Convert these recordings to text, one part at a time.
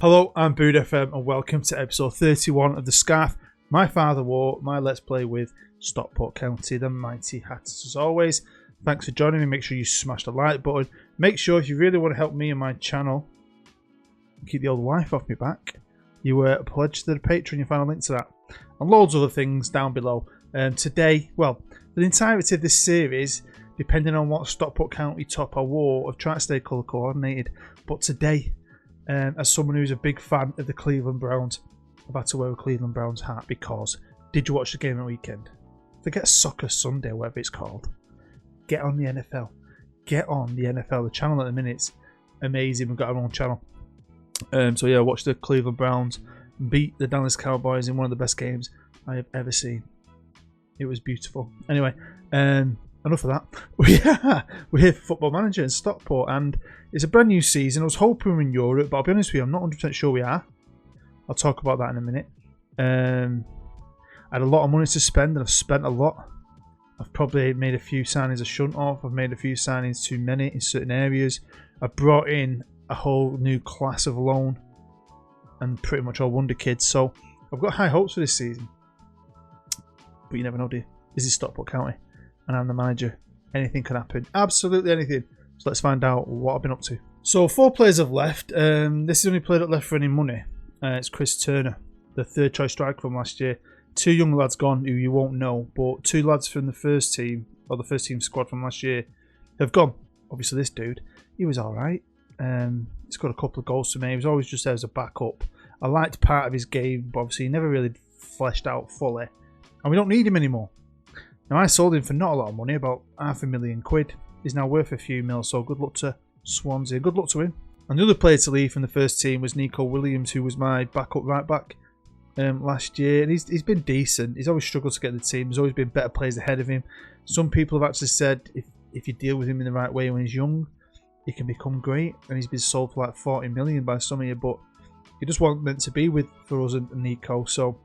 Hello, I'm Bood FM and welcome to episode 31 of The Scarf My Father Wore, my Let's Play with Stockport County, the Mighty Hatters. As always, thanks for joining me. Make sure you smash the like button. Make sure if you really want to help me and my channel, keep the old wife off me back, you pledge to the Patreon. You'll find a link to that. And loads of other things down below. Today, well, the entirety of this series, depending on what Stockport County top I wore, I've tried to stay colour coordinated. But today, as someone who's a big fan of the Cleveland Browns, I've had to wear a Cleveland Browns hat because, did you watch the game at the weekend? Forget Soccer Sunday, whatever it's called. Get on the NFL. Get on the NFL. The channel at the minute's amazing. We've got our own channel. So yeah, I watched the Cleveland Browns beat the Dallas Cowboys in one of the best games I have ever seen. It was beautiful. Anyway, enough of that. We're here for Football Manager in Stockport, and it's a brand new season. I was hoping we were in Europe, but I'll be honest with you, I'm not 100% sure we are. I'll talk about that in a minute. I had a lot of money to spend, and I've spent a lot. I've probably made a few signings I shouldn't have. I've made a few signings too many in certain areas. I've brought in a whole new class of loan and pretty much all wonder kids. So I've got high hopes for this season. But you never know, do you? This is Stockport County, and I'm the manager. Anything can happen. Absolutely anything. So let's find out what I've been up to. So 4 players have left. This is the only player that left for any money. It's Chris Turner, the third choice striker from last year. 2 young lads gone who you won't know, but 2 lads from the first team, or the first team squad from last year, have gone. Obviously this dude, he was alright. He's got a couple of goals for me. He was always just there as a backup. I liked part of his game, but obviously he never really fleshed out fully. And we don't need him anymore. Now I sold him for not a lot of money, about £500,000. He's now worth a few mil, so good luck to Swansea. Good luck to him. And the other player to leave from the first team was Nicole Williams, who was my backup right back last year. And he's been decent. He's always struggled to get the team. There's always been better players ahead of him. Some people have actually said if you deal with him in the right way when he's young, he can become great. And he's been sold for like 40 million by some of you, but he just wasn't meant to be with for us and Nico. So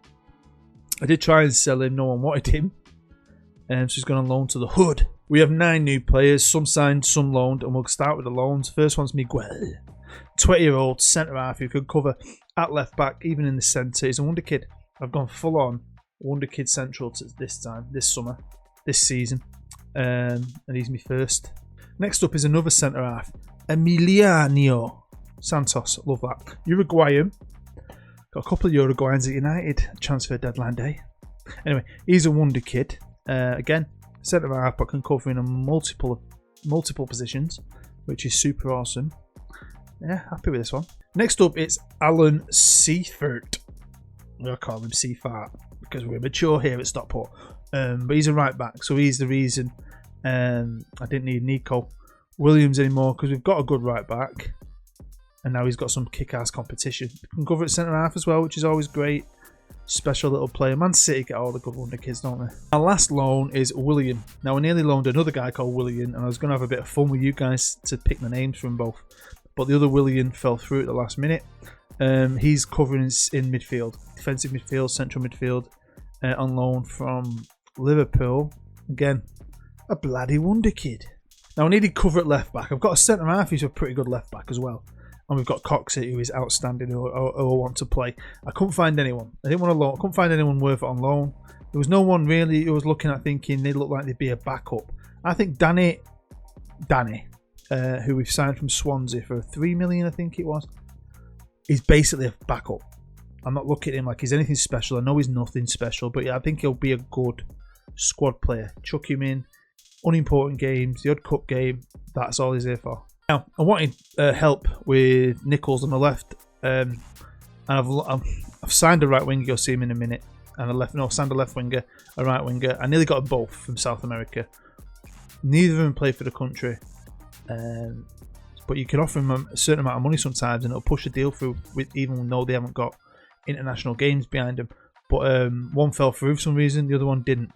I did try and sell him. No one wanted him. So he's gone on loan to the Hood. We have 9 new players, some signed, some loaned, and we'll start with the loans. First one's Miguel, 20-year-old centre-half who can cover at left-back, even in the centre. He's a wonder kid. I've gone full-on wonder kid central to this time, this summer, this season, and he's my first. Next up is another centre-half, Emiliano Santos. Love that. Uruguayan. Got a couple of Uruguayans at United, transfer deadline day. Anyway, he's a wonder kid. Again, centre half, but can cover in a multiple positions, which is super awesome. Yeah, happy with this one. Next up, it's Alan Seafort. I'll call him Seafart because we're mature here at Stockport. But he's a right back, so he's the reason I didn't need Nicole Williams anymore, because we've got a good right back, and now he's got some kick-ass competition. He can cover at centre half as well, which is always great. Special little player. Man City get all the good wonder kids, don't they? Our last loan is William. Now, I nearly loaned another guy called William, and I was going to have a bit of fun with you guys to pick the names from both. But the other William fell through at the last minute. He's covering in midfield. Defensive midfield, central midfield, on loan from Liverpool. Again, a bloody wonder kid. Now, I needed cover at left back. I've got a centre half who's a pretty good left back as well. And we've got Coxey, who is outstanding, who I want to play. I couldn't find anyone. I didn't want to loan. I couldn't find anyone worth it on loan. There was no one really who was looking at thinking they look like they'd be a backup. I think Danny, who we've signed from Swansea for $3 million, I think it was, he's basically a backup. I'm not looking at him like he's anything special. I know he's nothing special, but yeah, I think he'll be a good squad player. Chuck him in, unimportant games, the odd cup game. That's all he's here for. Now, I wanted help with Nichols on the left, and I've signed a right winger. You'll see him in a minute. And signed a left winger, a right winger. I nearly got them both from South America. Neither of them play for the country, but you can offer them a certain amount of money sometimes, and it'll push the deal through, even though they haven't got international games behind them. But one fell through for some reason, the other one didn't.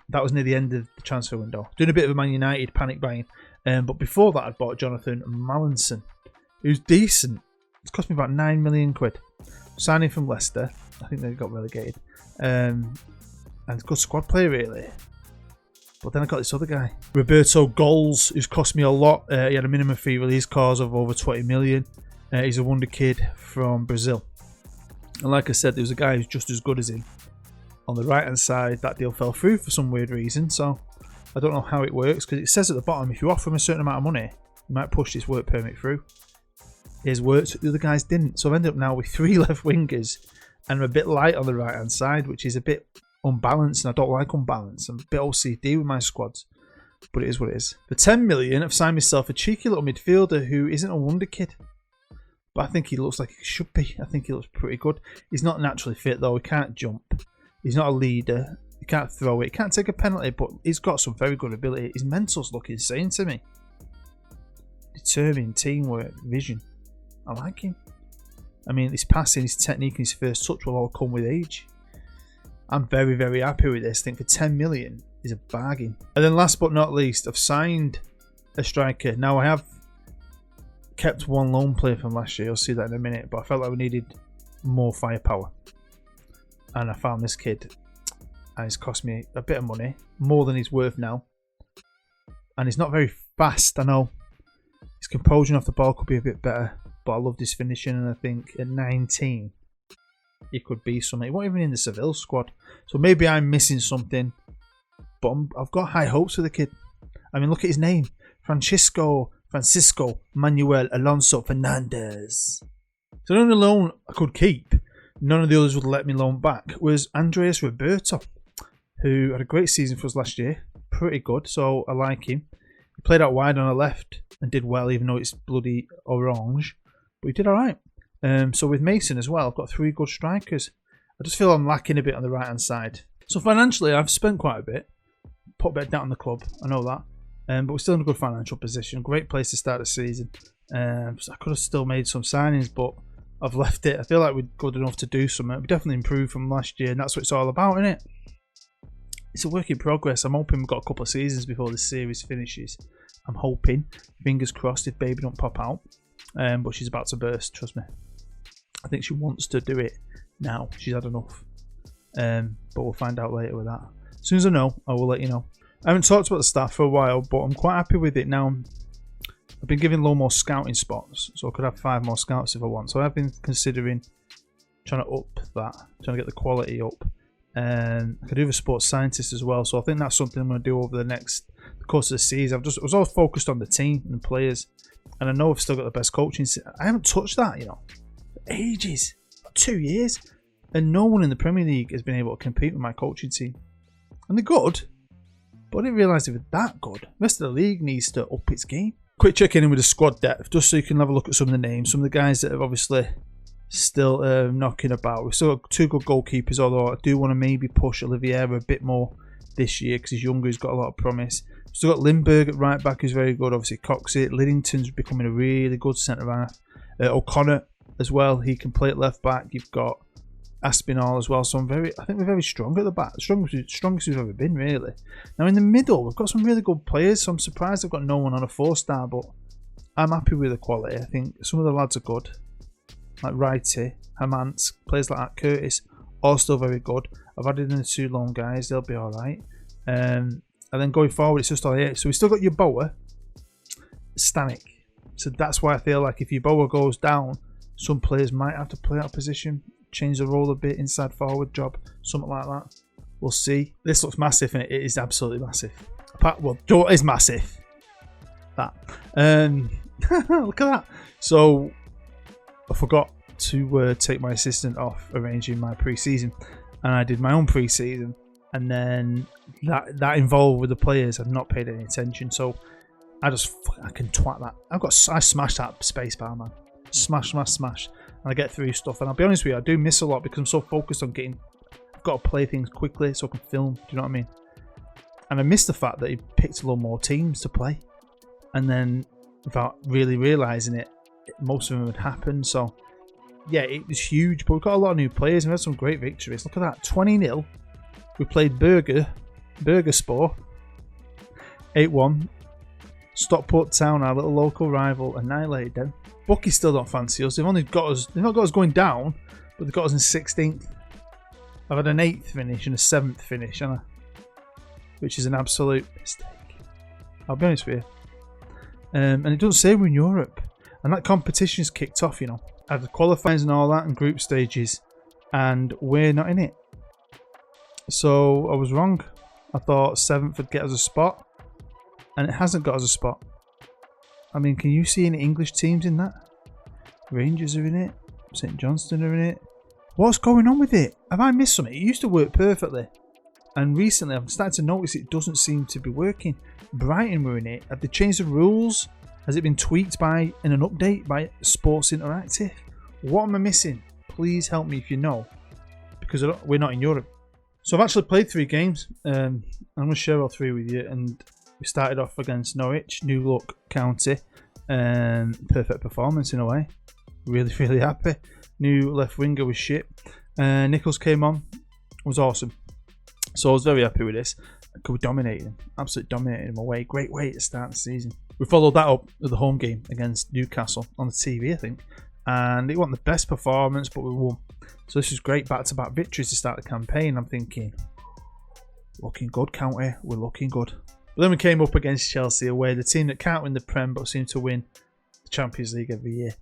That was near the end of the transfer window. Doing a bit of a Man United panic buying. But before that, I'd bought Jonathan Mallinson, who's decent. It's cost me about £9 million. Signing from Leicester. I think they got relegated. And a good squad player, really. But then I got this other guy, Roberto Goals, who's cost me a lot. He had a minimum fee release clause of over 20 million. He's a wonder kid from Brazil. And like I said, there was a guy who's just as good as him on the right hand side. That deal fell through for some weird reason, so I don't know how it works, because it says at the bottom if you offer him a certain amount of money, you might push this work permit through. His worked, the other guys didn't, so I've ended up now with 3 left wingers and I'm a bit light on the right hand side, which is a bit unbalanced, and I don't like unbalanced. I'm a bit OCD with my squads, but it is what it is. For 10 million, I've signed myself a cheeky little midfielder who isn't a wonder kid, but I think he looks like he should be. I think he looks pretty good. He's not naturally fit though. He can't jump. He's not a leader. He can't throw it. He can't take a penalty, but he's got some very good ability. His mentals look insane to me. Determined, teamwork, vision. I like him. I mean, his passing, his technique, and his first touch will all come with age. I'm very, very happy with this. I think for 10 million is a bargain. And then last but not least, I've signed a striker. Now, I have kept one loan player from last year. You'll see that in a minute. But I felt like we needed more firepower. And I found this kid. And it's cost me a bit of money. More than he's worth now. And he's not very fast, I know. His composure off the ball could be a bit better. But I love his finishing, and I think at 19, he could be something. He wasn't even in the Seville squad. So maybe I'm missing something. But I've got high hopes for the kid. I mean, look at his name. Francisco Manuel Alonso Fernandez. So the only loan I could keep, none of the others would let me loan back, was Andreas Roberto, who had a great season for us last year. Pretty good, so I like him. He played out wide on the left and did well, even though it's bloody orange. But he did alright. So with Mason as well, I've got 3 good strikers. I just feel I'm lacking a bit on the right hand side. So financially, I've spent quite a bit. Put a bit down on the club, I know that. But we're still in a good financial position. Great place to start the season. So I could have still made some signings, but I've left it. I feel like we're good enough to do something. We definitely improved from last year, and that's what it's all about, isn't it? It's a work in progress. I'm hoping we've got a couple of seasons before this series finishes. I'm hoping. Fingers crossed if baby don't pop out. But she's about to burst, trust me. I think she wants to do it now. She's had enough. But we'll find out later with that. As soon as I know, I will let you know. I haven't talked about the staff for a while, but I'm quite happy with it now. I've been given low more scouting spots, so I could have 5 more scouts if I want. So I've been considering trying to up that, trying to get the quality up. I could do a sports scientist as well, so I think that's something I'm going to do over the course of the season. I was all focused on the team and the players, and I know I've still got the best coaching. I haven't touched that, for ages, 2 years, and no one in the Premier League has been able to compete with my coaching team. And they're good, but I didn't realise they were that good. The rest of the league needs to up its game. Quick check in with the squad depth, just so you can have a look at some of the names. Some of the guys that have obviously still knocking about. We've still got 2 good goalkeepers, although I do want to maybe push Oliveira a bit more this year because he's younger, he's got a lot of promise. We've still got Lindbergh at right back, who's very good. Obviously, Coxey. Liddington's becoming a really good centre half. O'Connor as well, he can play at left back. You've got Aspinall as well, so I think we're very strong at the back. Strongest we've ever been, really. Now in the middle, we've got some really good players, so I'm surprised I've got no one on a 4-star, but I'm happy with the quality. I think some of the lads are good, like Wrighty, Hamant, players like that, Curtis, all still very good. I've added in the 2 lone guys, they'll be alright. And then going forward, it's just all 8. So we still got Yeboah, Stanek. So that's why I feel like if Yeboah goes down, some players might have to play out of position, change the role a bit, inside forward job, something like that. We'll see. This looks massive, and it is absolutely massive. Well, Joe is massive. That. Look at that. So I forgot to take my assistant off arranging my pre-season, and I did my own pre-season, and then that involved with the players. I've not paid any attention, so I can twat that. I smashed that space bar, man. Smash. And I get through stuff, and I'll be honest with you, I do miss a lot because I'm so focused on I've got to play things quickly so I can film, do you know what I mean? And I miss the fact that he picked a lot more teams to play, and then without really realising it, most of them had happened. So yeah, it was huge, but we've got a lot of new players and we've had some great victories. Look at that, 20-0. We played Burgerspor 8-1. Stockport Town, our little local rival, annihilated them. Bucky still don't fancy us. They've not got us going down, but they've got us in 16th. I've had an 8th finish and a 7th finish, which is an absolute mistake. I'll be honest with you. And it doesn't say we're in Europe. And that competition's kicked off, you know. I had the qualifiers and all that and group stages, and we're not in it. So I was wrong. I thought 7th would get us a spot, and it hasn't got us a spot. I mean, can you see any English teams in that? Rangers are in it. St Johnstone are in it. What's going on with it? Have I missed something? It used to work perfectly, and recently I've started to notice it doesn't seem to be working. Brighton were in it. Have they changed the rules? Has it been tweaked in an update by Sports Interactive? What am I missing? Please help me if you know, because we're not in Europe. So I've actually played 3 games. I'm going to share all 3 with you. And we started off against Norwich, New Look County. Perfect performance in a way. Really, really happy. New left winger was shit. Nichols came on. Was awesome. So I was very happy with this. We dominated him. Absolutely dominated him away. Great way to start the season. We followed that up with the home game against Newcastle on the TV, I think. And it wasn't the best performance, but we won. So this was great back-to-back victories to start the campaign. I'm thinking, looking good, County. We're looking good. But then we came up against Chelsea away, the team that can't win the Prem but seem to win the Champions League every year.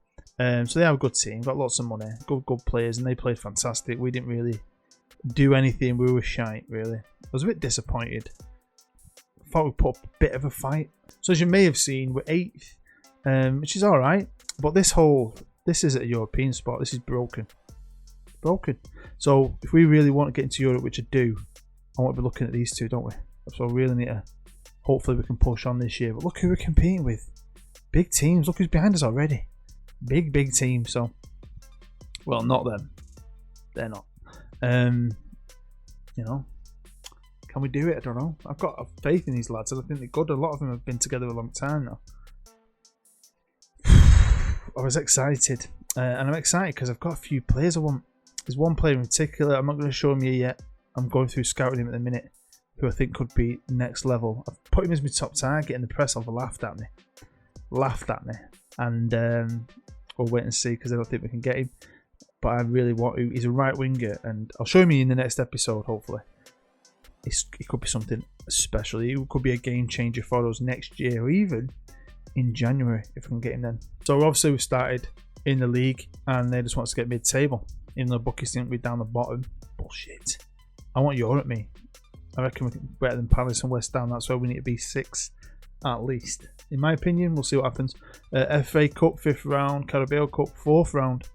So they have a good team, got lots of money, good players, and they played fantastic. We didn't really do anything. We were shite, really. I was a bit disappointed. I thought we put up a bit of a fight. So as you may have seen, we're 8th, which is alright. But this isn't a European spot. This is broken. So if we really want to get into Europe, which I do, I want to be looking at these 2, don't we? So we really need to, hopefully we can push on this year. But look who we're competing with. Big teams. Look who's behind us already. Big teams. So, well, not them. They're not. You know, can we do it? I don't know. I've got faith in these lads. I think they're good. A lot of them have been together a long time now. I was excited, and I'm excited because I've got a few players I want. There's one player in particular. I'm not going to show him you yet. I'm going through scouting him at the minute, who I think could be next level. I've put him as my top target, and the press have laughed at me, and we'll wait and see because I don't think we can get him. But I really want to. He's a right winger, and I'll show him in the next episode. Hopefully, it could be something special. It could be a game changer for us next year, or even in January if we can get him then. So obviously we started in the league, and they just want us to get mid-table. Even though bookies think we're down the bottom. Bullshit. I want Europe, me. I reckon we're better than Palace and West Ham. That's where we need to be 6th at least. In my opinion, we'll see what happens. FA Cup 5th round, Carabao Cup 4th round.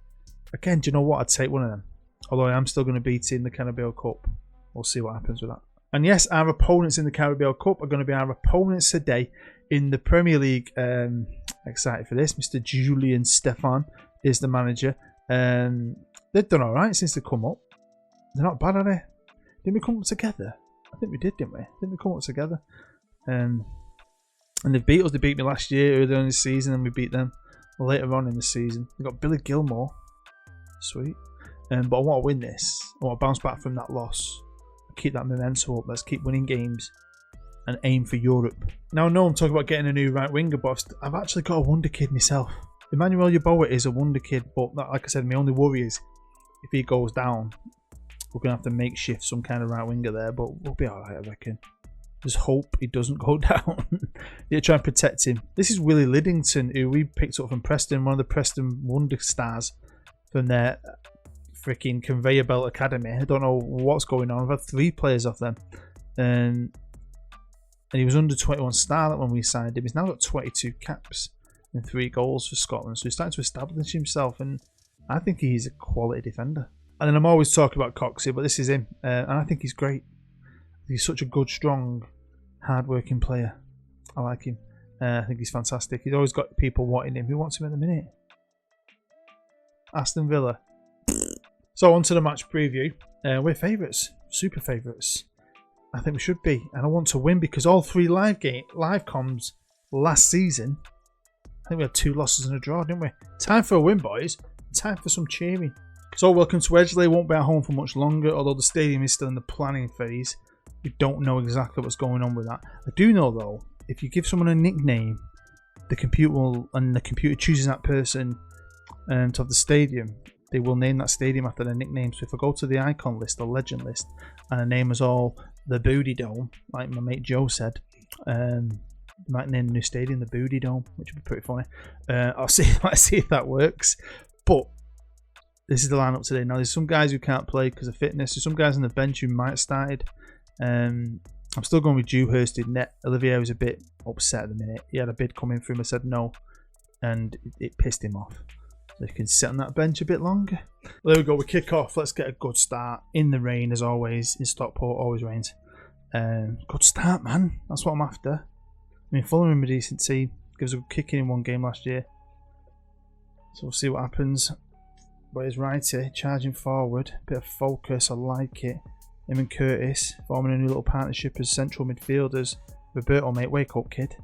Again, do you know what? I'd take one of them. Although I am still going to beat in the Carabao Cup. We'll see what happens with that. And yes, our opponents in the Carabao Cup are going to be our opponents today in the Premier League. Excited for this. Mr. Julian Stefan is the manager. They've done alright since they come up. They're not bad, are they? Didn't we come up together? I think we did, didn't we? Didn't we come up together? And they beat us. They beat me last year, earlier in the season, and we beat them later on in the season. We got Billy Gilmore. Sweet. But I want to win this. I want to bounce back from that loss. Keep that momentum up. Let's keep winning games and aim for Europe. Now I know I'm talking about getting a new right winger, but I've actually got a wonder kid myself. Emiliano Santos is a wonder kid, but like I said, my only worry is if he goes down, we're going to have to makeshift some kind of right winger there, but we'll be alright, I reckon. Just hope he doesn't go down. Yeah, try and protect him. This is Willie Liddington, who we picked up from Preston, one of the Preston Wonder Stars from their freaking Conveyor Belt Academy. I don't know what's going on. I've had 3 players off them. And he was under 21 star when we signed him. He's now got 22 caps and 3 goals for Scotland. So he's starting to establish himself, and I think he's a quality defender. And then I'm always talking about Coxey, but this is him. And I think he's great. He's such a good, strong, hard-working player. I like him. I think he's fantastic. He's always got people wanting him. Who wants him at the minute? Aston Villa. So on to the match preview. We're favourites. Super favourites. I think we should be. And I want to win because all 3 live comms last season, I think we had 2 losses and a draw, didn't we? Time for a win, boys. Time for some cheering. So welcome to Edgeley. Won't be at home for much longer, although the stadium is still in the planning phase. We don't know exactly what's going on with that. I do know though, if you give someone a nickname, the computer chooses that person to have the stadium. They will name that stadium after their nickname. So if I go to the icon list, the legend list, and the name is all the Booty Dome, like my mate Joe said, might name the new stadium the Booty Dome, which would be pretty funny. I'll see if that works. But this is the lineup today. Now, there's some guys who can't play because of fitness. There's some guys on the bench who might have started. I'm still going with Dewhurst in net. Olivier was a bit upset at the minute. He had a bid coming through him. I said no, and it pissed him off. So he can sit on that bench a bit longer. Well, there we go. We kick off. Let's get a good start in the rain, as always. In Stockport, always rains. Good start, man. That's what I'm after. I mean, Fulham are a decent team. Gives a good kicking in one game last year. So we'll see what happens. But he's righty, charging forward. Bit of focus, I like it. Him and Curtis forming a new little partnership as central midfielders. Roberto, mate, wake up, kid.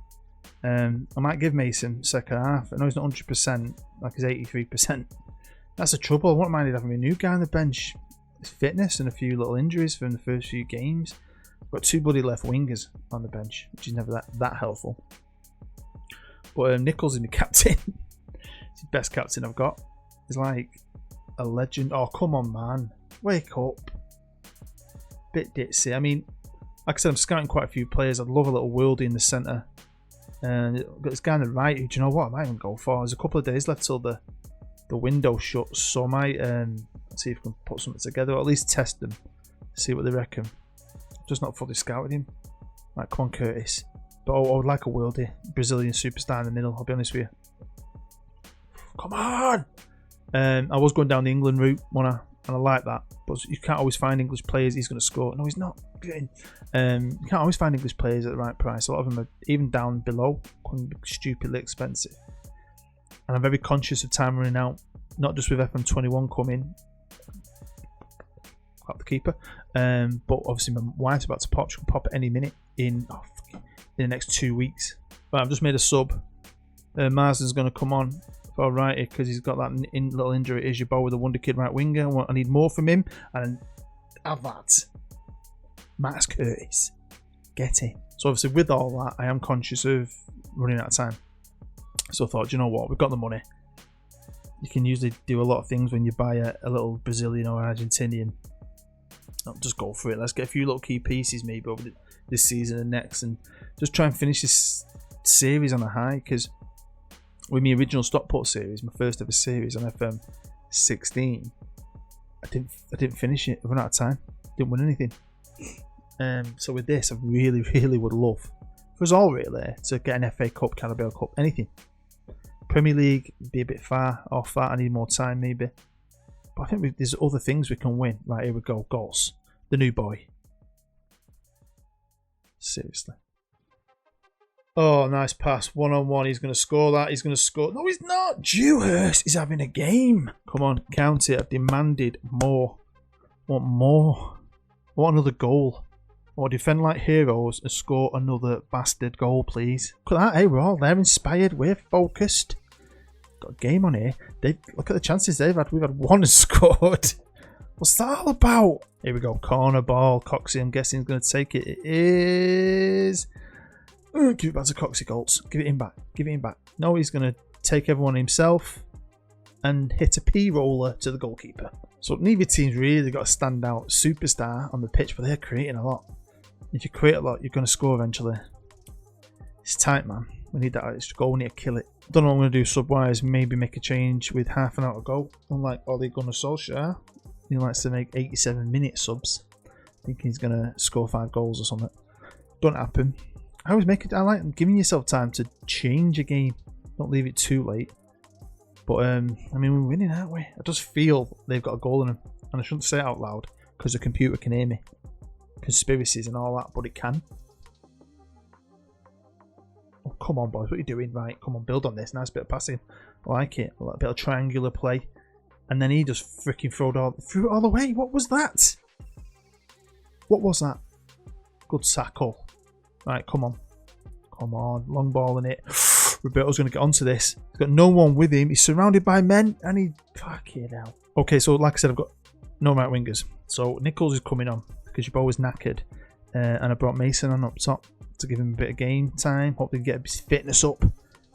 I might give Mason second half. I know he's not 100%, like he's 83%. That's the trouble. I wouldn't mind having a new guy on the bench. His fitness and a few little injuries from the first few games. Got 2 bloody left wingers on the bench, which is never that helpful. But Nichols is my captain. He's the best captain I've got. He's like a legend. Oh, come on, man. Wake up. Bit ditzy. I mean, like I said, I'm scouting quite a few players. I'd love a little worldie in the centre. And got this guy on the right who, do you know what, I might even go for. There's a couple of days left till the window shuts, so I might see if we can put something together, or at least test them, see what they reckon. Just not fully scouted him. Right, come on, Curtis. But I would like a worldie, Brazilian superstar in the middle, I'll be honest with you. Come on! I was going down the England route, and I like that. But you can't always find English players. He's going to score. No, he's not. You can't always find English players at the right price. A lot of them are even down below, stupidly expensive. And I'm very conscious of time running out. Not just with FM21 coming, got the keeper. But obviously my wife's about to pop. She can pop at any minute in the next 2 weeks. But I've just made a sub. Marsden's going to come on for righty because he's got that little injury. Is your ball with a wonder kid right winger? I need more from him, and have that. Max Curtis, get it. So obviously with all that, I am conscious of running out of time. So I thought, you know what, we've got the money. You can usually do a lot of things when you buy a little Brazilian or Argentinian. I'll just go for it. Let's get a few little key pieces maybe over this season and next, and just try and finish this series on a high. Because with my original Stockport series, my first ever series on FM16, I didn't finish it. I ran out of time. Didn't win anything. So with this, I really, really would love for us all really to get an FA Cup, Carabao Cup, anything. Premier League be a bit far off that. I need more time maybe. But I think there's other things we can win. Right, here we go. Goals. The new boy. Seriously. Oh, nice pass. 1-on-1. He's going to score that. He's going to score. No, he's not. Dewhurst is having a game. Come on, count it. I've demanded more. I want more. I want another goal. I want to defend like heroes and score another bastard goal, please. Look at that. Hey, we're all there, inspired. We're focused. Got a game on here. Look at the chances they've had. We've had one scored. What's that all about? Here we go. Corner ball. Coxie, I'm guessing, is going to take it. It is. Give it back to Coxie Goltz. Give it him back. Give it him back. No, he's going to take everyone himself and hit a P-roller to the goalkeeper. So neither team's really got a standout superstar on the pitch, but they're creating a lot. If you create a lot, you're going to score eventually. It's tight, man. We need that extra goal. We need to kill it. Don't know what I'm going to do sub-wise. Maybe make a change with half an hour to go. Unlike Ole Gunnar Solskjaer, he likes to make 87-minute subs. Thinking he's going to score 5 goals or something. Don't happen. I always make it. I like giving yourself time to change a game. Don't leave it too late. But I mean, we're winning, aren't we? I just feel they've got a goal in them, and I shouldn't say it out loud because the computer can hear me. Conspiracies and all that, but it can. Oh, come on, boys, what are you doing? Right, come on, build on this. Nice bit of passing. I like it. A bit of triangular play, and then he just freaking threw it all the way. What was that? What was that? Good tackle. Right, come on. Come on, long ball in it. Roberto's going to get onto this. He's got no one with him. He's surrounded by men, and he... Fucking hell. Okay, so like I said, I've got no right wingers. So Nichols is coming on, because you're always knackered. And I brought Mason on up top to give him a bit of game time. Hope they can get his fitness up. And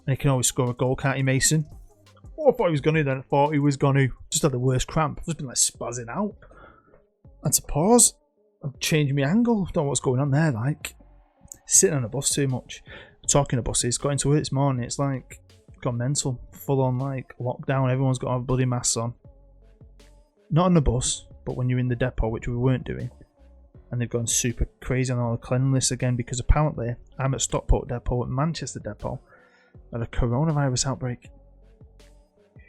he can always score a goal, can't he, Mason? Oh, I thought he was going to then. I thought he was going to. Just had the worst cramp. I've just been like spazzing out. And to pause, I've changed my angle. Don't know what's going on there, like. Sitting on the bus too much. Talking of buses, got into work this morning, it's like gone mental, full on like lockdown. Everyone's got a bloody masks on. Not on the bus, but when you're in the depot, which we weren't doing. And they've gone super crazy on all the cleanliness again, because apparently I'm at Stockport depot, at Manchester depot, at a coronavirus outbreak.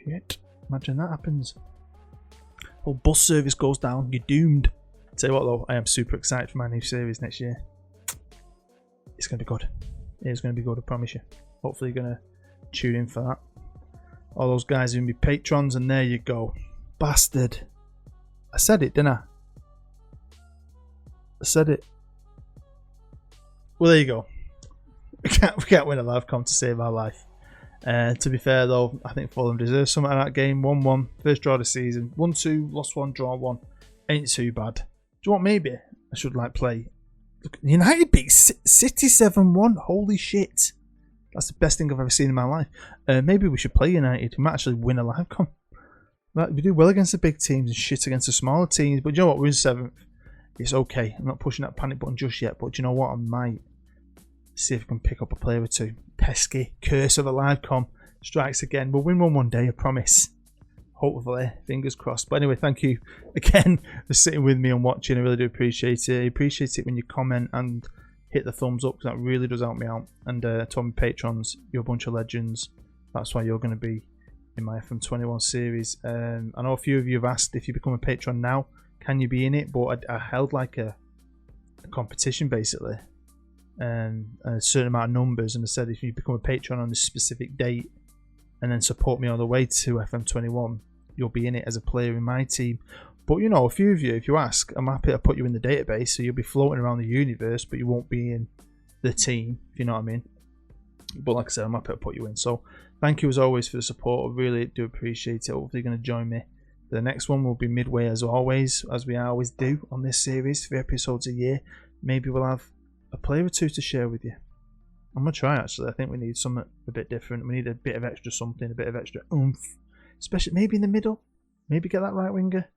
Shit, imagine that happens. Whole bus service goes down, you're doomed. Tell you what though, I am super excited for my new series next year. It's going to be good. It's going to be good, I promise you. Hopefully you're going to tune in for that. All those guys are going to be patrons, and there you go. Bastard. I said it, didn't I? I said it. Well, there you go. We can't win a live com to save our life. To be fair though, I think Fulham deserves something out of that game. 1-1, first draw of the season. 1-2, lost 1, draw 1. Ain't too bad. Do you want maybe I should like play? Look, United beat City 7-1. Holy shit. That's the best thing I've ever seen in my life. Maybe we should play United. We might actually win a live com. We do well against the big teams and shit against the smaller teams. But you know what? We're in 7th. It's okay. I'm not pushing that panic button just yet. But you know what? I might see if I can pick up a player or two. Pesky. Curse of a live com strikes again. We'll win one day, I promise. Hopefully. Fingers crossed. But anyway, thank you again for sitting with me and watching. I really do appreciate it. I appreciate it when you comment and hit the thumbs up, because that really does help me out. And to my patrons, you're a bunch of legends. That's why you're going to be in my FM21 series. I know a few of you have asked, if you become a patron now, can you be in it? But I held like a competition basically, and a certain amount of numbers, and I said if you become a patron on a specific date and then support me on the way to FM21, you'll be in it as a player in my team. But you know, a few of you, if you ask, I'm happy to put you in the database, so you'll be floating around the universe, but you won't be in the team, if you know what I mean. But like I said, I'm happy to put you in. So thank you as always for the support. I really do appreciate it. Hopefully you're going to join me. The next one will be midway as always, as we always do on this series, 3 episodes a year. Maybe we'll have a player or two to share with you. I'm going to try actually. I think we need something a bit different. We need a bit of extra something, a bit of extra oomph. Especially maybe in the middle. Maybe get that right winger.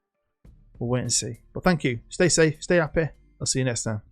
We'll wait and see. But thank you. Stay safe. Stay happy. I'll see you next time.